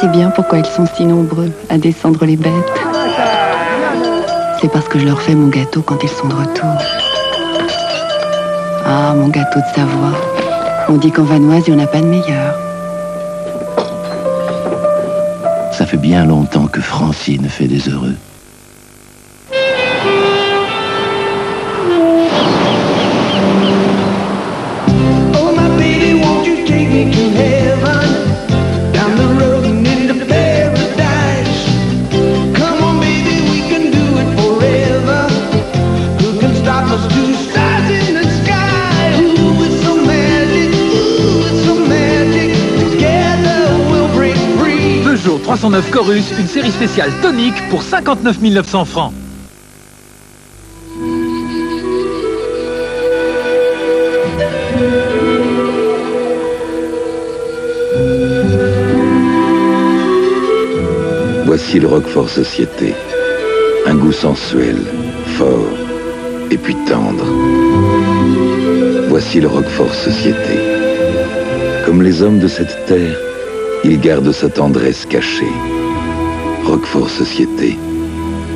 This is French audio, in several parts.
sais bien pourquoi ils sont si nombreux à descendre les bêtes. C'est parce que je leur fais mon gâteau quand ils sont de retour. Ah, mon gâteau de Savoie. On dit qu'en Vanoise, il n'y en a pas de meilleur. Ça fait bien longtemps que Francine fait des heureux. Peugeot 309 Chorus, une série spéciale tonique pour 59 900 francs. Voici le Roquefort Société. Un goût sensuel, fort et puis tendre. Voici le Roquefort Société. Comme les hommes de cette terre, il garde sa tendresse cachée. Roquefort Société,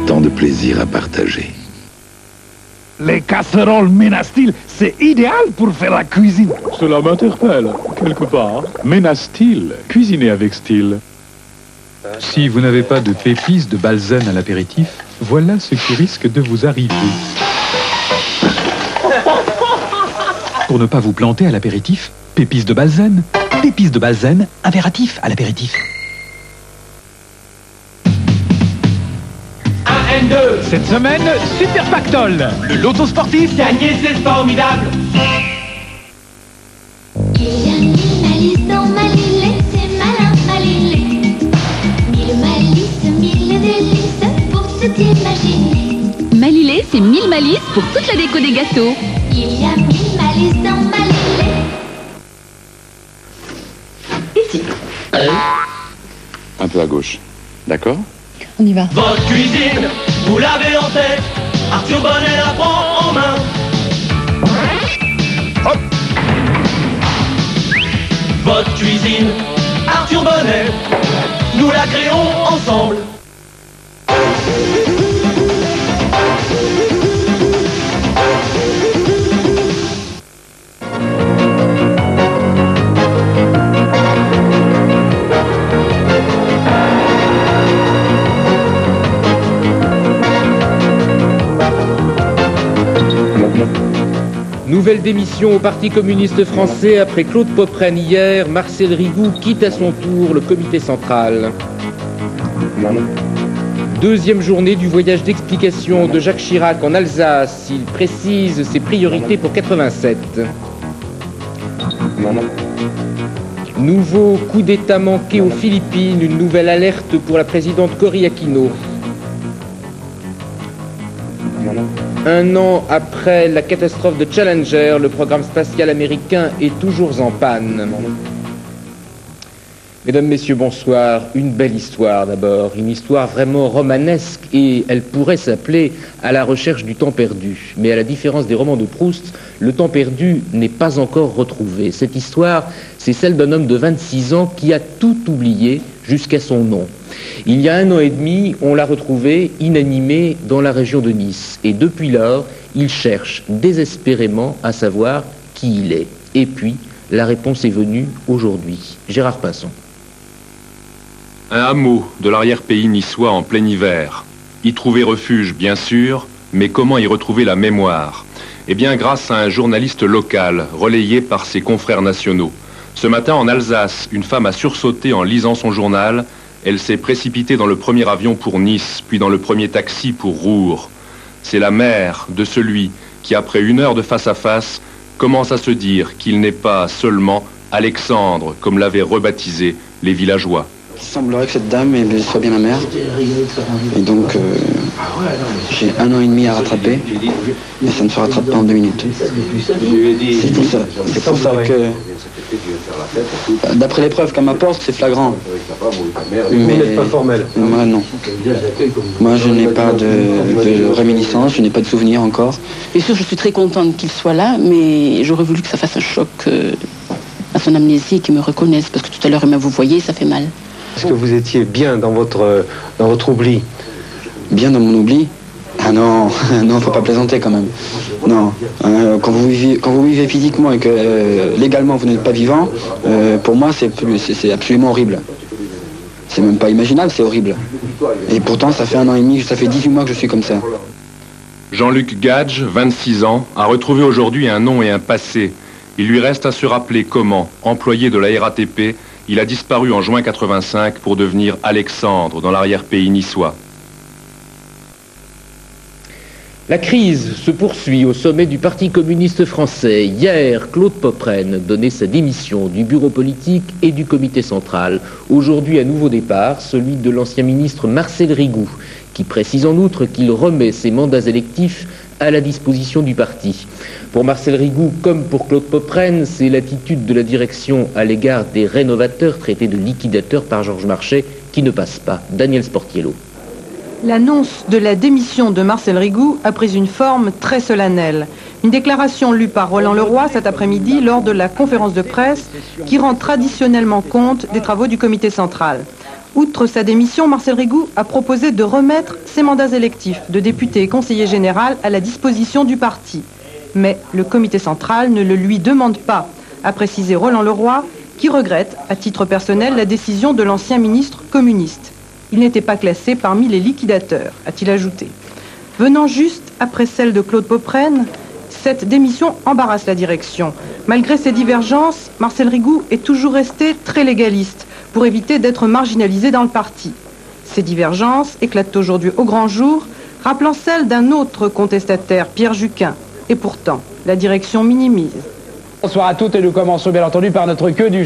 tant de plaisir à partager. Les casseroles Ménastyle, c'est idéal pour faire la cuisine. Cela m'interpelle, quelque part. Ménastyle, cuisiner avec style. Si vous n'avez pas de pépices de Balzen à l'apéritif, voilà ce qui risque de vous arriver. Pour ne pas vous planter à l'apéritif, pépices de Balzen. Pépices de Balzen, impératif à l'apéritif. 1 N2. Cette semaine, Super Pactole. Le loto sportif. Gagner, c'est formidable. Il y a 1000 malices dans Malillet, c'est malin Malillet. 1000 malices, 1000 délices pour tout imaginer. Malillet, c'est 1000 malices pour toute la déco des gâteaux. Il y a 1000 malices dans Malillet. Ici. Un peu à gauche. D'accord? On y va. Votre cuisine, vous l'avez en tête. Arthur Bonnet la prend en main. Hop. Votre cuisine, Arthur Bonnet, nous la créons ensemble. Nouvelle démission au Parti communiste français après Claude Popren hier. Marcel Rigoux quitte à son tour le comité central. Deuxième journée du voyage d'explication de Jacques Chirac en Alsace. Il précise ses priorités pour 87. Nouveau coup d'État manqué aux Philippines. Une nouvelle alerte pour la présidente Cory Aquino. 1 an après la catastrophe de Challenger, le programme spatial américain est toujours en panne. Mesdames, Messieurs, bonsoir. Une belle histoire d'abord, une histoire vraiment romanesque et elle pourrait s'appeler À la recherche du temps perdu. Mais à la différence des romans de Proust, le temps perdu n'est pas encore retrouvé. Cette histoire, c'est celle d'un homme de 26 ans qui a tout oublié jusqu'à son nom. Il y a 1 an et demi, on l'a retrouvé inanimé dans la région de Nice. Et depuis lors, il cherche désespérément à savoir qui il est. Et puis, la réponse est venue aujourd'hui. Gérard Pinson. Un hameau de l'arrière-pays niçois en plein hiver. Y trouver refuge, bien sûr, mais comment y retrouver la mémoire? Eh bien, grâce à un journaliste local, relayé par ses confrères nationaux. Ce matin, en Alsace, une femme a sursauté en lisant son journal. Elle s'est précipitée dans le premier avion pour Nice, puis dans le premier taxi pour Roure. C'est la mère de celui qui, après 1 heure de face-à-face, commence à se dire qu'il n'est pas seulement Alexandre, comme l'avaient rebaptisé les villageois. Il semblerait que cette dame elle soit bien ma mère. Et donc, j'ai 1 an et demi à rattraper. Et ça ne se rattrape pas en 2 minutes. C'est pour ça. C'est pour ça que, d'après les preuves qu'elle m'apporte, c'est flagrant. Mais vous n'êtes pas formel. Moi, non. Moi, je n'ai pas de réminiscence, je n'ai pas de souvenir encore. Bien sûr, je suis très contente qu'il soit là, mais j'aurais voulu que ça fasse un choc à son amnésie et qu'il me reconnaisse. Parce que tout à l'heure, il m'a vous voyez, ça fait mal. Est-ce que vous étiez bien dans votre oubli? Bien dans mon oubli? Ah non, non, faut pas plaisanter quand même. Non, quand vous vivez physiquement et que légalement vous n'êtes pas vivant, pour moi c'est absolument horrible. C'est même pas imaginable, c'est horrible. Et pourtant ça fait 1 an et demi, ça fait 18 mois que je suis comme ça. Jean-Luc Gage, 26 ans, a retrouvé aujourd'hui un nom et un passé. Il lui reste à se rappeler comment, employé de la RATP, il a disparu en juin 85 pour devenir Alexandre dans l'arrière-pays niçois. La crise se poursuit au sommet du Parti communiste français. Hier, Claude Popprenne donnait sa démission du bureau politique et du comité central. Aujourd'hui, un nouveau départ, celui de l'ancien ministre Marcel Rigout, qui précise en outre qu'il remet ses mandats électifs à la disposition du parti. Pour Marcel Rigout, comme pour Claude Popprenne, c'est l'attitude de la direction à l'égard des rénovateurs traités de liquidateurs par Georges Marchais qui ne passe pas. Daniel Sportiello. L'annonce de la démission de Marcel Rigout a pris une forme très solennelle. Une déclaration lue par Roland Leroy cet après-midi lors de la conférence de presse qui rend traditionnellement compte des travaux du comité central. Outre sa démission, Marcel Rigout a proposé de remettre ses mandats électifs de député et conseiller général à la disposition du parti. Mais le comité central ne le lui demande pas, a précisé Roland Leroy, qui regrette, à titre personnel, la décision de l'ancien ministre communiste. Il n'était pas classé parmi les liquidateurs, a-t-il ajouté. Venant juste après celle de Claude Popprenne, cette démission embarrasse la direction. Malgré ces divergences, Marcel Rigout est toujours resté très légaliste pour éviter d'être marginalisé dans le parti. Ces divergences éclatent aujourd'hui au grand jour, rappelant celles d'un autre contestataire, Pierre Juquin. Et pourtant, la direction minimise. Bonsoir à toutes et nous commençons bien entendu par notre queue du